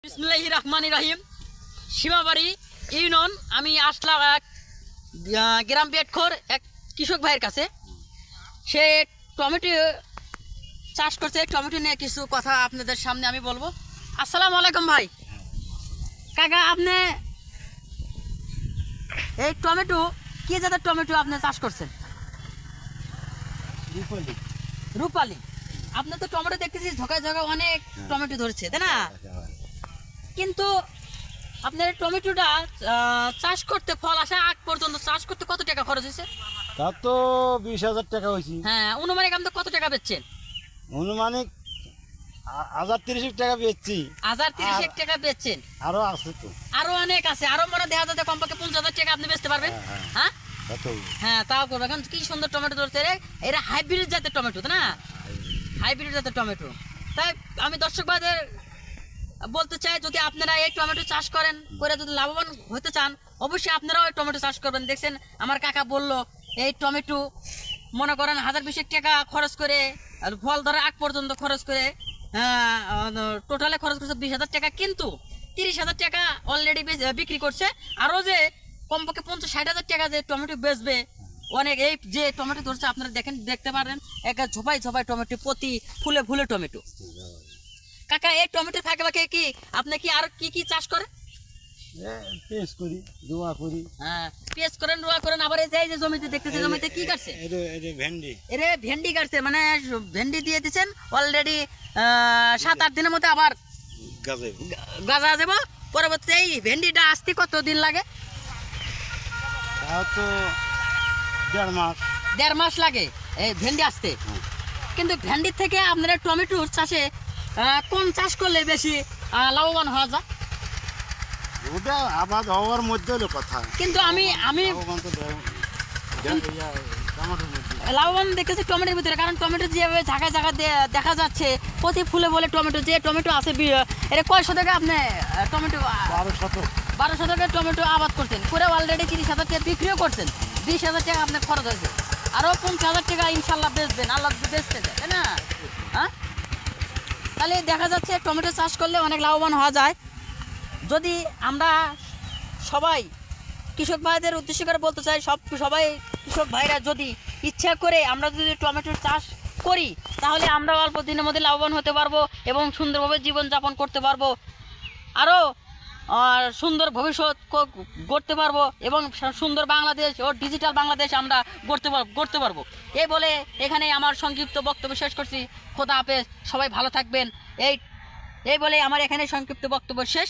বিসমিল্লাহির রহমানির রহিম। সীমাবাড়ি ইউনিয়ন আমি আসলাম এক গ্রাম পেটখোর এক কৃষক ভাইয়ের কাছে। সে টমেটো চাষ করছে। টমেটো নিয়ে কিছু কথা আপনাদের সামনে আমি বলবো। আসসালামু আলাইকুম ভাই। কাকা, আপনি এই টমেটো কি জাতের টমেটো আপনি চাষ করছেন? রূপালি। আপনি তো টমেটো দেখতেছি ঝোঁকায় ঝোঁকা অনেক টমেটো ধরছে, তাই না? কিন্তু আপনার টমেটোটা চাষ করতে, ফল আসা আগ পর্যন্ত চাষ করতে কত টাকা খরচ হয়েছে? তা তো 20,000 টাকা হয়েছে। হ্যাঁ, অনুমানিক আপনি কত টাকা বেচছেন? অনুমানিক 1030 টাকা বেচছি। 1030 টাকা বেচছেন? আরো আছে তো, আরো অনেক আছে, আরো মনে দেখা যাচ্ছে কমপক্ষে 50,000 টাকা আপনি বেচতে পারবেন। হ্যাঁ হ্যাঁ, তাও করবে। এখন কি সুন্দর টমেটো ধরছে রে। এরা হাইব্রিড জাতের টমেটো, তাই না? হাইব্রিড জাতের টমেটো। তাই আমি দর্শক ভাইদের বলতে চাই, যদি আপনারা এই টমেটো চাষ করেন, করে যদি লাভবান হতে চান, অবশ্যই আপনারাও এই টমেটো চাষ করবেন। দেখছেন আমার কাকা বলল, এই টমেটো মনে করেন 1020 টাকা খরচ করে, আর ফল ধরে আগ পর্যন্ত খরচ করে টোটালে খরচ করছে 20,000 টাকা, কিন্তু 30,000 টাকা অলরেডি বিক্রি করছে। আরও যে কমপক্ষে 50-60,000 টাকা যে টমেটো বেচবে অনেক। এই যে টমেটো ধরছে আপনারা দেখতে পারেন, একটা ঝোপাই ঝোপাই টমেটো, প্রতি ফুলে ফুলে টমেটো। কাকা, এই টমেটোর ফাঁকে ফাঁকে কি আপনি কি আর কি কি চাষ করেন? পেঁয়াজ করি, রোয়া করি। হ্যাঁ, পেঁয়াজ করেন, রোয়া করেন। আবার এই যে জমিতে দেখতেছি, জমিতে কি কাটছে? ভেন্ডি। এরে ভেন্ডি কাটছে, মানে ভেন্ডি দিয়ে দিচ্ছেন অলরেডি 7-8 দিনের মধ্যে আবার গাজা যাবো। পরবর্তীতে এই ভেন্ডিটা আসতে কত দিন লাগে? তাও তো 1.5 মাস। 1.5 মাস লাগে এই ভেন্ডি আসতে। কিন্তু ভেন্ডির থেকে আপনারা টমেটোর চাষে কোন চাষ করলে বেশি লাভবান হওয়া যায়? ওটা আবাদ হওয়ার মধ্যে হলো কথা। কিন্তু আমি লাভবান দেখতেছি টমেটোর ভিতরে, কারণ টমেটো যেভাবে জায়গায় জায়গায় দেখা যাচ্ছে প্রতি ফুলে বলে টমেটো, যে টমেটো আছে এটা কয় শতকে আপনি টমেটো? 12 শতকে টমেটো আবাদ করছেন, করে অলরেডি 30,000 টাকা বিক্রিও করছেন। 20,000 টাকা আপনার খরচ হয়েছে, আরও 50,000 টাকা ইনশাল্লাহ বেচবেন, আল্লাহ বেচতে দেয়, তাই না? হ্যাঁ, তাহলে দেখা যাচ্ছে টমেটো চাষ করলে অনেক লাভবান হওয়া যায়। যদি আমরা সবাই কৃষক ভাইদের উদ্দেশ্য করে বলতে চাই, সবাই কৃষক ভাইরা যদি ইচ্ছা করে আমরা যদি টমেটোর চাষ করি, তাহলে আমরা অল্প দিনের মধ্যে লাভবান হতে পারবো এবং সুন্দরভাবে জীবনযাপন করতে পারবো, আরও সুন্দর ভবিষ্যৎ গড়তে পারবো এবং সুন্দর বাংলাদেশ ও ডিজিটাল বাংলাদেশ আমরা গড়তে পারবো। এই বলে এখানে আমার সংক্ষিপ্ত বক্তব্য শেষ করছি। খোদা হাফেজ, সবাই ভালো থাকবেন। এই বলে আমার এখানে সংক্ষিপ্ত বক্তব্য শেষ।